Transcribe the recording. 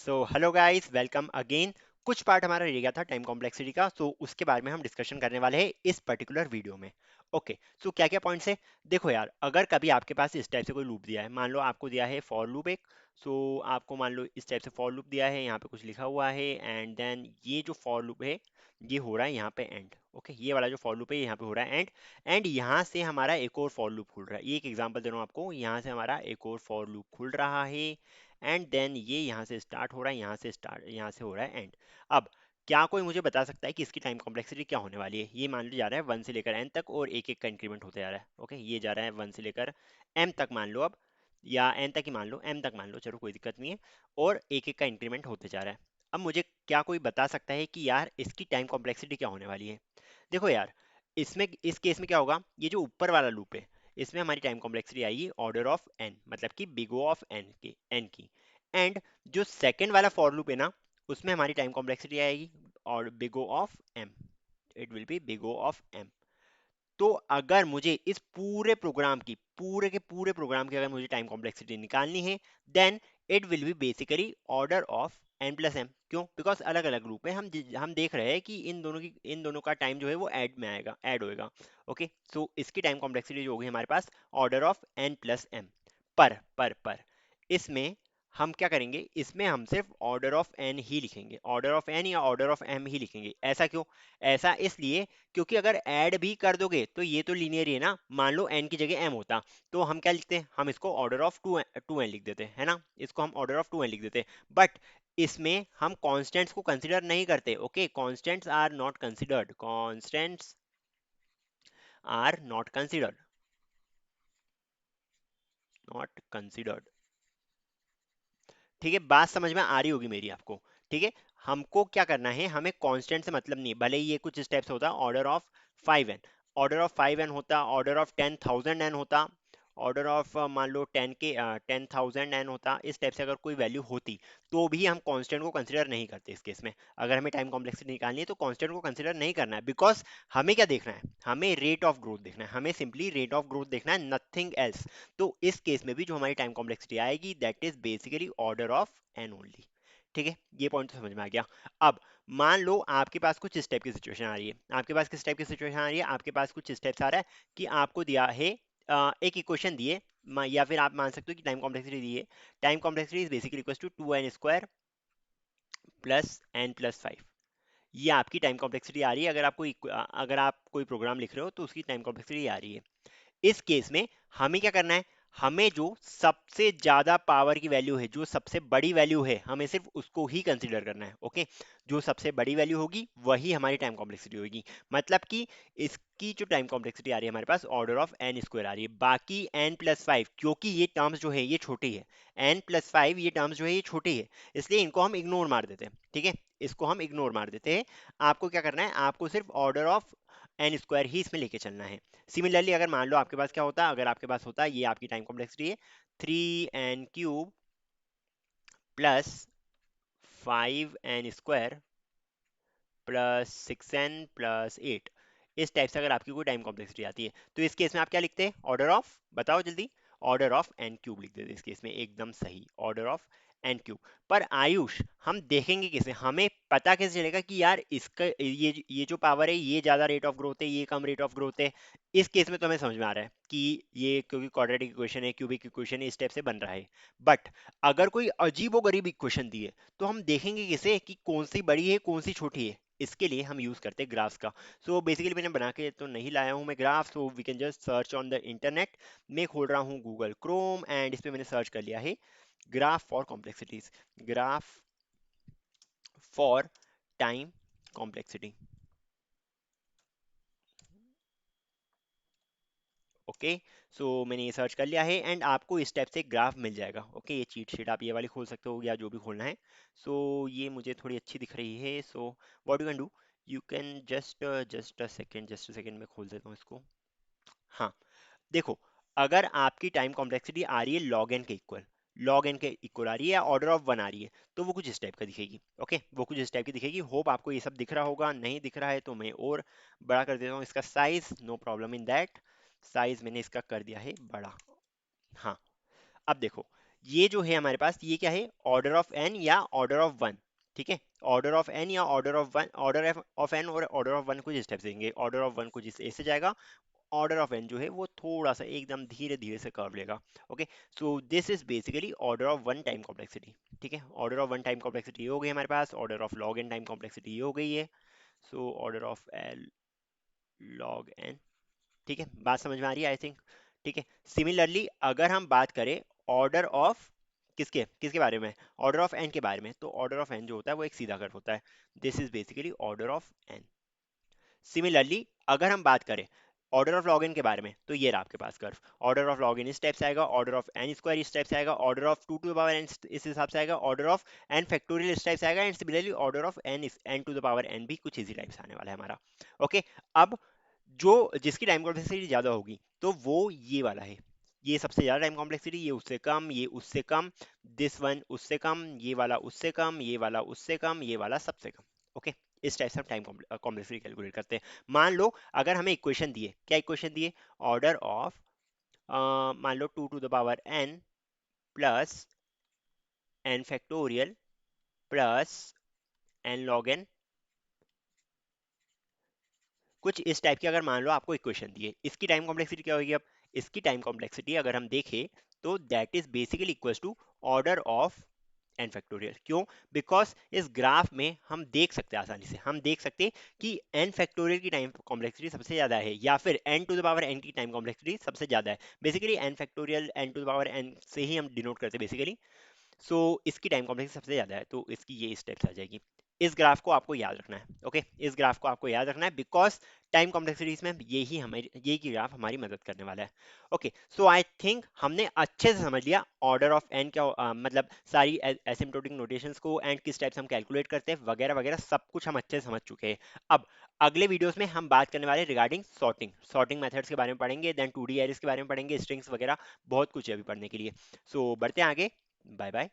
So hello guys, welcome again. कुछ part हमारा रह गया था टाइम कॉम्प्लेक्सिटी का, सो उसके बारे में हम डिस्कशन करने वाले हैं इस पर्टिकुलर वीडियो में। ओके, सो क्या क्या पॉइंट्स है। देखो यार, अगर कभी आपके पास इस टाइप से कोई लूप दिया है, मान लो आपको दिया है फॉर लूप एक। सो आपको मान लो इस टाइप से फॉर लूप दिया है, यहाँ पे कुछ लिखा हुआ है एंड देन ये जो फॉर लूप है ये हो रहा है यहाँ पे एंड। ओके, ये वाला जो फॉर लूप है यहाँ पे हो रहा है एंड। एंड यहाँ से हमारा एक और फॉर लूप खुल रहा है। ये एक एग्जांपल दे रहा हूँ आपको, यहाँ से हमारा एक और फॉर लूप खुल रहा है एंड देन ये यहाँ से स्टार्ट हो रहा है, यहाँ से हो रहा है एंड। अब क्या कोई मुझे बता सकता है कि इसकी टाइम कॉम्प्लेक्सिटी क्या होने वाली है। ये मान लो जा रहा है 1 से लेकर एन तक और एक एक का इंक्रीमेंट होते जा रहा है। ओके, ये जा रहा है 1 से लेकर एम तक मान लो अब, या एन तक ही मान लो, एम तक मान लो, चलो कोई दिक्कत नहीं है। और एक एक का इंक्रीमेंट होते जा रहा है। अब मुझे क्या कोई बता सकता है कि यार इसकी टाइम कॉम्प्लेक्सिटी क्या होने वाली है। देखो यार, इसमें इस केस में क्या होगा, ये जो ऊपर वाला लूप है इसमें हमारी टाइम कॉम्प्लेक्सिटी आएगी ऑर्डर ऑफ एन, मतलब कि बिग O ऑफ एन की। एंड जो सेकंड वाला फॉर लूप है ना, उसमें हमारी टाइम कॉम्प्लेक्सिटी आएगी और big O of m. It will be big O of m. तो अगर मुझे इस पूरे प्रोग्राम की, पूरे के पूरे प्रोग्राम की अगर मुझे टाइम कॉम्प्लेक्सिटी निकालनी है, then it will be basically order of N plus m. क्यों? बिकॉज अलग अलग ग्रुप है, हम देख रहे हैं कि इन दोनों का टाइम जो है वो ऐड में आएगा, ऐड होएगा। ओके, सो इसकी टाइम कॉम्प्लेक्सिटी जो होगी हमारे पास order of N plus M. पर इसमें हम क्या करेंगे, इसमें हम सिर्फ ऑर्डर ऑफ एन ही लिखेंगे, ऑर्डर ऑफ एन या ऑर्डर ऑफ एम ही लिखेंगे। ऐसा क्यों? ऐसा इसलिए क्योंकि अगर ऐड भी कर दोगे तो ये तो लीनियर ही है ना। मान लो n की जगह m होता तो हम क्या लिखते हैं, हम इसको ऑर्डर ऑफ टू एन लिख देते हैं, है ना। इसको हम ऑर्डर ऑफ टू एन लिख देते हैं। बट इसमें हम कॉन्स्टेंट्स को कंसिडर नहीं करते। Okay, constants are not considered, constants are not considered, not considered. ठीक है, बात समझ में आ रही होगी मेरी आपको। ठीक है, हमको क्या करना है, हमें कांस्टेंट से मतलब नहीं है। भले ही ये कुछ स्टेप्स होता order of 5n, order of 5n होता, ऑर्डर ऑफ 10,000n होता, ऑर्डर ऑफ मान लो 10,000n होता। इस टाइप से अगर कोई वैल्यू होती तो भी हम कांस्टेंट को कंसिडर नहीं करते इस केस में। अगर हमें टाइम कॉम्प्लेक्सिटी निकालनी है तो कांस्टेंट को कंसिडर नहीं करना है, बिकॉज हमें क्या देखना है, हमें रेट ऑफ ग्रोथ देखना है, हमें सिंपली रेट ऑफ ग्रोथ देखना है, नथिंग एल्स। तो इस केस में भी जो हमारी टाइम कॉम्प्लेक्सिटी आएगी that is basically order of n only. ठीक है, ये पॉइंट तो समझ में आ गया। अब मान लो आपके पास कुछ इस टाइप की सिचुएशन आ रही है, आपके पास किस टाइप की सिचुएशन आ रही है, आपके पास कुछ इस टाइप से आ रहा है कि आपको दिया है एक इक्वेशन दिए, या फिर आप मान सकते हो कि टाइम कॉम्प्लेक्सिटी दी है। Time complexity is basically equal to 2n² plus n plus 5। ये आपकी टाइम कॉम्प्लेक्सिटी आ रही है। अगर आप कोई प्रोग्राम लिख रहे हो तो उसकी टाइम कॉम्प्लेक्सिटी आ रही है। इस केस में हमें क्या करना है, हमें जो सबसे ज्यादा पावर की वैल्यू है, जो सबसे बड़ी वैल्यू है, हमें सिर्फ उसको ही कंसीडर करना है। ओके, जो सबसे बड़ी वैल्यू होगी वही हमारी टाइम कॉम्प्लेक्सिटी होगी। मतलब कि इसकी जो टाइम कॉम्प्लेक्सिटी आ रही है हमारे पास ऑर्डर ऑफ एन स्क्वायर आ रही है। बाकी एन प्लस 5, क्योंकि ये टर्म्स जो है ये छोटी है, एन प्लस 5 ये टर्म्स जो है ये छोटी है, इसलिए इनको हम इग्नोर मार देते हैं। ठीक है, इसको हम इग्नोर मार देते हैं। आपको क्या करना है, आपको सिर्फ ऑर्डर ऑफ एन स्क्वायर ही इसमें लेके चलना है। सिमिलरली अगर मान लो आपके पास क्या होता, अगर आपके पास होता ये आपकी टाइम कॉम्प्लेक्सिटी है 3n³ plus 5n² plus 6n plus 8। इस टाइप से अगर आपकी कोई टाइम कॉम्प्लेक्सिटी आती है तो इस केस में आप क्या लिखते हैं, ऑर्डर ऑफ, बताओ जल्दी, ऑर्डर ऑफ n³ लिख देते हैं इस केस में, एकदम सही, ऑर्डर ऑफ n³। पर आयुष, हम देखेंगे कैसे, हमें पता कैसे चलेगा कि यार इसका ये जो पावर है ये ज्यादा रेट ऑफ ग्रोथ है, ये कम रेट ऑफ ग्रोथ है। इस केस में तो हमें समझ में आ रहा है कि ये क्योंकि क्वाड्रेटिक इक्वेशन है, क्यूबिक इक्वेशन है, इस टाइप से बन रहा है। बट अगर कोई अजीबोगरीब इक्वेशन दी है तो हम देखेंगे कैसे कि कौन सी बड़ी है कौन सी छोटी है। इसके लिए हम यूज करते हैं ग्राफ्स का। सो बेसिकली मैंने बना के तो नहीं लाया हूँ मैं graph, so we can just search on the internet. मैं खोल रहा हूँ गूगल क्रोम एंड इस पे मैंने सर्च कर लिया है graph for complexities, graph for time complexity. Okay, so मैंने ये सर्च कर लिया है एंड आपको इस टाइप से ग्राफ मिल जाएगा। ओके, ये चीट शीट आप ये वाली खोल सकते हो या जो भी खोलना है। सो ये मुझे थोड़ी अच्छी दिख रही है। So what you can do, you can just a second, मैं खोल देता हूँ इसको। हाँ, देखो, अगर आपकी टाइम कॉम्प्लेक्सिटी आ रही है लॉग एन के इक्वल, लॉग एन के इक्वल आ रही है या ऑर्डर ऑफ 1 आ रही है, तो वो कुछ इस टाइप का दिखेगी। ओके, वो कुछ इस टाइप की दिखेगी। होप आपको ये सब दिख रहा होगा, नहीं दिख रहा है तो मैं और बड़ा कर देता हूँ इसका size, no problem in that. Size मैंने इसका कर दिया है बड़ा। हाँ, अब देखो, ये जो है हमारे पास, ये क्या है, ऑर्डर ऑफ एन या ऑर्डर ऑफ वन। ठीक है, ऑर्डर ऑफ एन या order of one, order of n और ऑर्डर ऑफ वन कुछ स्टेप्स देंगे। ऑर्डर ऑफ वन कुछ ऐसे जाएगा, ऑर्डर ऑफ एन जो है वो थोड़ा सा एकदम धीरे धीरे से कर्व लेगा। Okay, so this is basically order of one time complexity. ठीक है, order of one time complexity हो गई हमारे पास, order of log N time complexity हो गई है। So order of L log N. ठीक है, बात समझ में आ रही है आई थिंक। ठीक है, सिमिलरली अगर हम बात करें ऑर्डर ऑफ किसके किसके बारे में, ऑर्डर ऑफ एन के बारे में, तो ऑर्डर ऑफ एन जो होता है वो एक सीधा कर्व होता है। This is basically order of n. Similarly अगर हम बात करें ऑर्डर ऑफ लॉग एन के बारे में, तो ये रहा आपके पास curve. Order of log N steps आएगा, order of N square steps आएगा, order of two to the power N इस हिसाब से आएगा, order of N factorial steps आएगा, and similarly order of N to the power N भी कुछ इसी टाइप से आने वाला है हमारा। ओके, अब जो जिसकी टाइम कॉम्प्लेक्सिटी ज्यादा होगी तो वो ये वाला है, ये सबसे ज्यादा टाइम कॉम्प्लेक्सिटी, ये उससे कम, ये उससे कम, दिस वन उससे कम, ये वाला उससे कम, ये वाला उससे कम, ये वाला सबसे कम। ओके, इस टाइप से हम टाइम कॉम्प्लेक्सिटी कैलकुलेट करते हैं। मान लो अगर हमें इक्वेशन दिए, क्या इक्वेशन दिए, ऑर्डर ऑफ मान लो two to the power N plus N factorial plus N log N, कुछ इस टाइप की अगर मान लो आपको इक्वेशन दी है, इसकी टाइम कॉम्प्लेक्सिटी क्या होगी अब, इसकी टाइम कॉम्प्लेक्सिटी अगर हम देखें तो that is basically equals to order of N factorial. क्यों, बिकॉज इस ग्राफ में हम देख सकते हैं, आसानी से हम देख सकते हैं कि एन फैक्टोरियल की टाइम कॉम्प्लेक्सिटी सबसे ज्यादा है, या फिर n to the power n की टाइम कॉम्प्लेक्सिटी सबसे ज्यादा है। Basically n factorial n to the power n से ही हम डिनोट करते हैं बेसिकली। सो इसकी टाइम कॉम्प्लेक्सिटी सबसे ज्यादा है, तो इसकी ये स्टेप्स आ जाएगी। इस ग्राफ को आपको याद रखना है। ओके, इस ग्राफ को आपको याद रखना है बिकॉज टाइम कॉम्प्लेक्सिटीज में यही हमारी, ये की ग्राफ हमारी मदद करने वाला है। ओके, सो आई थिंक हमने अच्छे से समझ लिया ऑर्डर ऑफ एन क्या मतलब सारी एसिम्प्टोटिक नोटेशंस को एंड किस टाइप से हम कैलकुलेट करते हैं वगैरह वगैरह, सब कुछ हम अच्छे से समझ चुके हैं। अब अगले वीडियोस में हम बात करने वाले रिगार्डिंग सॉर्टिंग, सॉर्टिंग मेथड्स के बारे में पढ़ेंगे, देन 2D एरेस के बारे में पढ़ेंगे, स्ट्रिंग्स वगैरह बहुत कुछ है अभी पढ़ने के लिए। सो बढ़ते हैं आगे, बाय बाय।